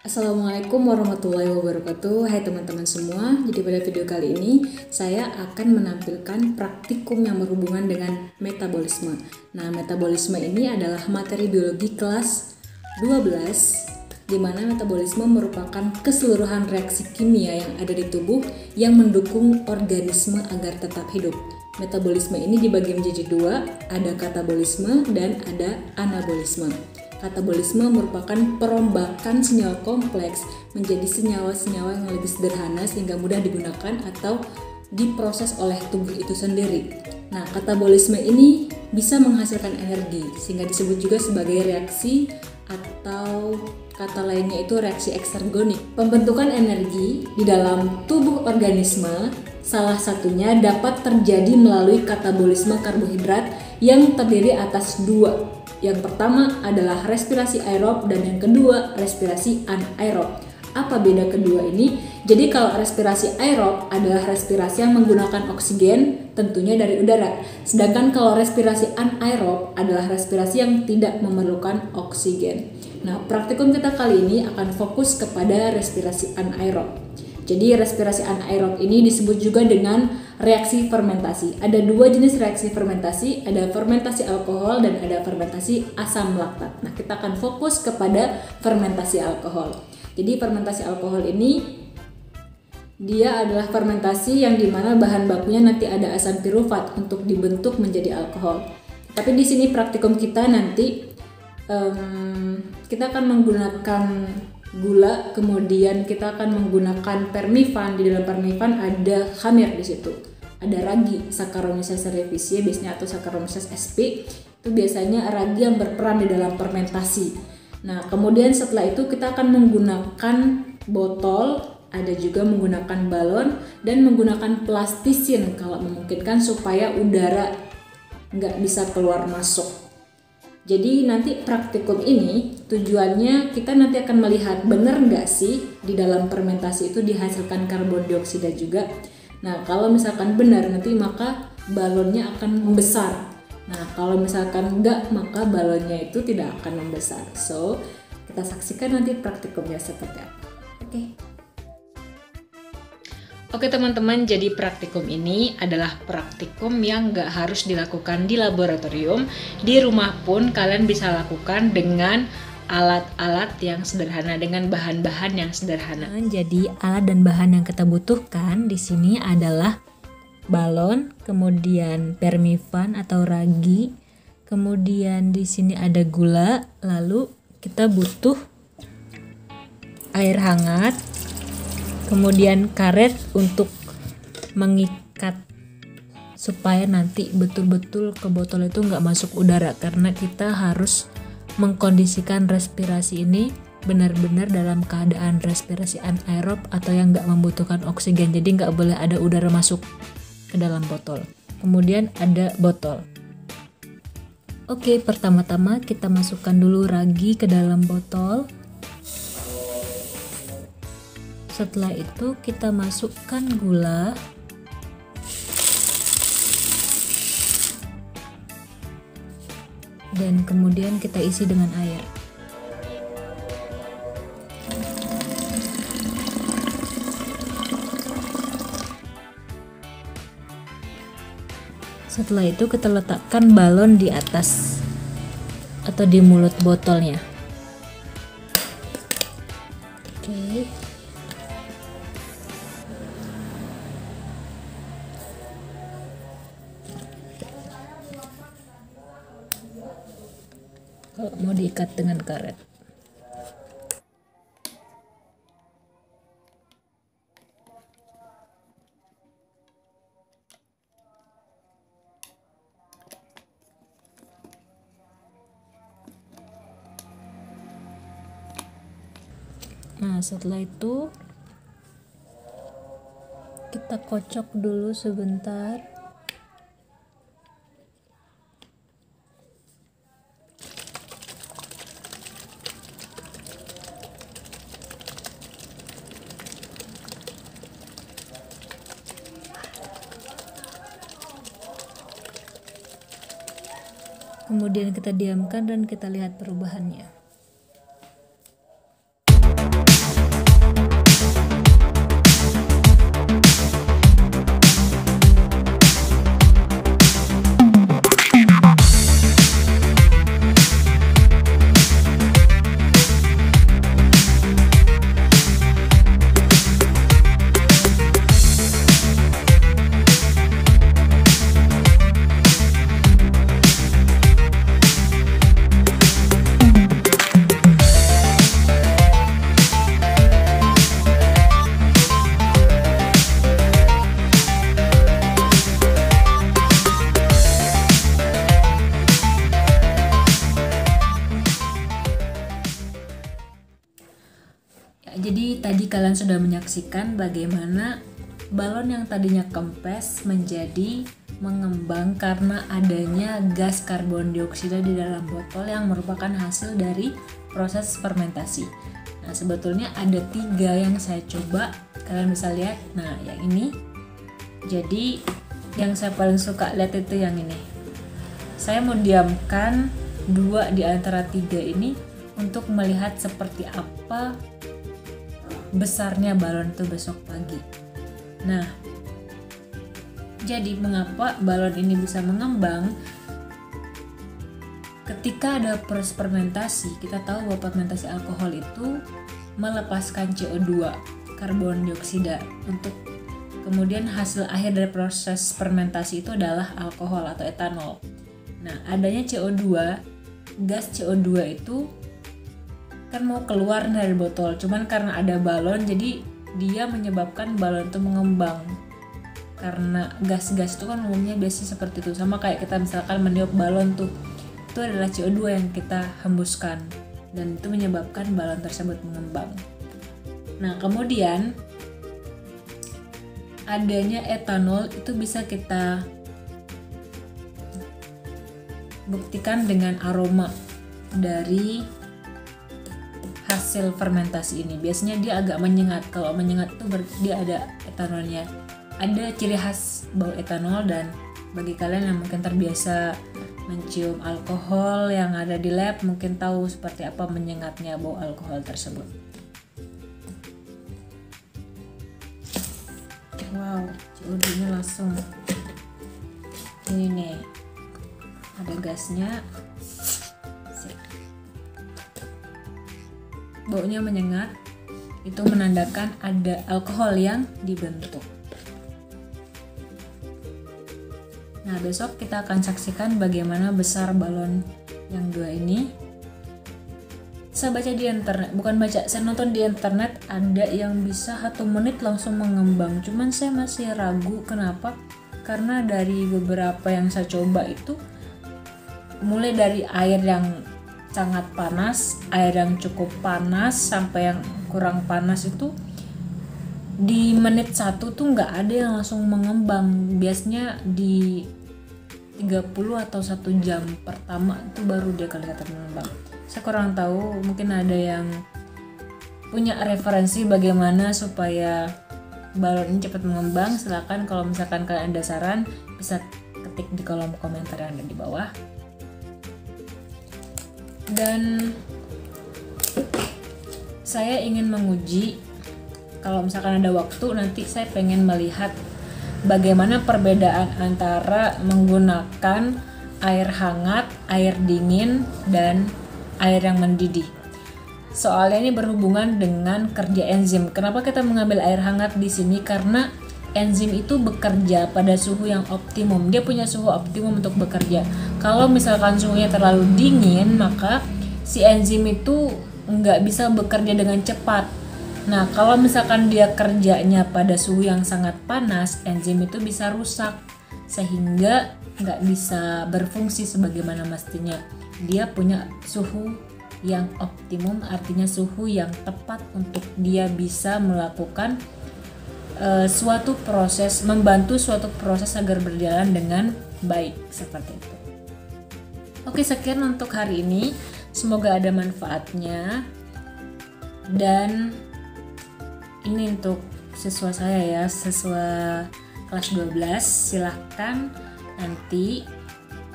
Assalamualaikum warahmatullahi wabarakatuh. Hai teman-teman semua. Jadi pada video kali ini saya akan menampilkan praktikum yang berhubungan dengan metabolisme. Nah, metabolisme ini adalah materi biologi kelas 12, di mana metabolisme merupakan keseluruhan reaksi kimia yang ada di tubuh yang mendukung organisme agar tetap hidup. Metabolisme ini dibagi menjadi dua, ada katabolisme dan ada anabolisme. Katabolisme merupakan perombakan senyawa kompleks menjadi senyawa-senyawa yang lebih sederhana sehingga mudah digunakan atau diproses oleh tubuh itu sendiri. Nah, katabolisme ini bisa menghasilkan energi sehingga disebut juga sebagai reaksi atau kata lainnya itu reaksi eksergonik. Pembentukan energi di dalam tubuh organisme salah satunya dapat terjadi melalui katabolisme karbohidrat yang terdiri atas dua. Yang pertama adalah respirasi aerob dan yang kedua respirasi anaerob. Apa beda kedua ini? Jadi kalau respirasi aerob adalah respirasi yang menggunakan oksigen tentunya dari udara. Sedangkan kalau respirasi anaerob adalah respirasi yang tidak memerlukan oksigen. Nah, praktikum kita kali ini akan fokus kepada respirasi anaerob. Jadi respirasi anaerob ini disebut juga dengan reaksi fermentasi. Ada dua jenis reaksi fermentasi, ada fermentasi alkohol dan ada fermentasi asam laktat. Nah, kita akan fokus kepada fermentasi alkohol. Jadi fermentasi alkohol ini dia adalah fermentasi yang dimana bahan bakunya nanti ada asam pirufat untuk dibentuk menjadi alkohol. Tapi di sini praktikum kita nanti kita akan menggunakan gula, kemudian kita akan menggunakan permifan. Di dalam permifan ada khamir di situ. Ada ragi, Saccharomyces cerevisiae biasanya atau Saccharomyces sp. Itu biasanya ragi yang berperan di dalam fermentasi. Nah, kemudian setelah itu kita akan menggunakan botol, ada juga menggunakan balon dan menggunakan plastisin kalau memungkinkan supaya udara nggak bisa keluar masuk. Jadi nanti praktikum ini tujuannya kita nanti akan melihat benar nggak sih di dalam fermentasi itu dihasilkan karbon dioksida juga. Nah, kalau misalkan benar nanti maka balonnya akan membesar. Nah, kalau misalkan enggak maka balonnya itu tidak akan membesar. So, kita saksikan nanti praktikumnya seperti apa. Oke teman-teman, jadi praktikum ini adalah praktikum yang nggak harus dilakukan di laboratorium. Di rumah pun kalian bisa lakukan dengan alat-alat yang sederhana, dengan bahan-bahan yang sederhana. Jadi alat dan bahan yang kita butuhkan di sini adalah balon, kemudian permifan atau ragi, kemudian di sini ada gula, lalu kita butuh air hangat, kemudian karet untuk mengikat supaya nanti betul-betul ke botol itu nggak masuk udara, karena kita harus mengkondisikan respirasi ini benar-benar dalam keadaan respirasi anaerob atau yang nggak membutuhkan oksigen, jadi nggak boleh ada udara masuk ke dalam botol. Kemudian ada botol. Oke, pertama-tama kita masukkan dulu ragi ke dalam botol. Setelah itu kita masukkan gula, dan kemudian kita isi dengan air. Setelah itu kita letakkan balon di atas atau di mulut botolnya. Oke. Kalau mau diikat dengan karet. Nah, setelah itu kita kocok dulu sebentar. Kemudian kita diamkan dan kita lihat perubahannya. Jadi tadi kalian sudah menyaksikan bagaimana balon yang tadinya kempes menjadi mengembang karena adanya gas karbon dioksida di dalam botol yang merupakan hasil dari proses fermentasi. Nah, sebetulnya ada 3 yang saya coba, kalian bisa lihat. Nah, yang ini. Jadi yang saya paling suka lihat itu yang ini. Saya mau diamkan 2 di antara 3 ini untuk melihat seperti apa besarnya balon itu besok pagi. Nah, jadi mengapa balon ini bisa mengembang? Ketika ada proses fermentasi, kita tahu bahwa fermentasi alkohol itu melepaskan CO2, karbon dioksida, untuk kemudian hasil akhir dari proses fermentasi itu adalah alkohol atau etanol. Nah, adanya CO2, gas CO2 itu kan mau keluar dari botol, cuman karena ada balon jadi dia menyebabkan balon itu mengembang. Karena gas-gas itu kan umumnya biasanya seperti itu, sama kayak kita misalkan meniup balon tuh, itu adalah CO2 yang kita hembuskan dan itu menyebabkan balon tersebut mengembang. Nah, kemudian adanya etanol itu bisa kita buktikan dengan aroma dari hasil fermentasi ini. Biasanya dia agak menyengat. Kalau menyengat itu berarti dia ada etanolnya. Ada ciri khas bau etanol, dan bagi kalian yang mungkin terbiasa mencium alkohol yang ada di lab mungkin tahu seperti apa menyengatnya bau alkohol tersebut. Wow, CO2-nya langsung ini nih, ada gasnya. Baunya menyengat, itu menandakan ada alkohol yang dibentuk. Nah, besok kita akan saksikan bagaimana besar balon yang 2 ini. Saya baca di internet, bukan baca, saya nonton di internet ada yang bisa 1 menit langsung mengembang. Cuman saya masih ragu, kenapa? Karena dari beberapa yang saya coba itu, mulai dari air yang sangat panas, air yang cukup panas, sampai yang kurang panas itu di menit 1 tuh nggak ada yang langsung mengembang. Biasanya di 30 atau 1 jam pertama itu baru dia kelihatan mengembang. Saya kurang tahu, mungkin ada yang punya referensi bagaimana supaya balon ini cepat mengembang. Silakan kalau misalkan kalian ada saran, bisa ketik di kolom komentar yang ada di bawah. Dan saya ingin menguji, kalau misalkan ada waktu nanti saya pengen melihat bagaimana perbedaan antara menggunakan air hangat, air dingin, dan air yang mendidih. Soalnya ini berhubungan dengan kerja enzim. Kenapa kita mengambil air hangat di sini? Karena enzim itu bekerja pada suhu yang optimum. Dia punya suhu optimum untuk bekerja. Kalau misalkan suhunya terlalu dingin, maka si enzim itu nggak bisa bekerja dengan cepat. Nah, kalau misalkan dia kerjanya pada suhu yang sangat panas, enzim itu bisa rusak sehingga nggak bisa berfungsi sebagaimana mestinya. Dia punya suhu yang optimum, artinya suhu yang tepat untuk dia bisa melakukan suatu proses, membantu suatu proses agar berjalan dengan baik, seperti itu. Oke, sekian untuk hari ini. Semoga ada manfaatnya. Dan ini untuk siswa saya ya, siswa kelas 12. Silahkan nanti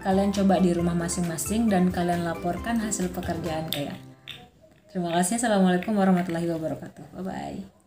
kalian coba di rumah masing-masing dan kalian laporkan hasil pekerjaan kalian. Terima kasih. Assalamualaikum warahmatullahi wabarakatuh. Bye-bye.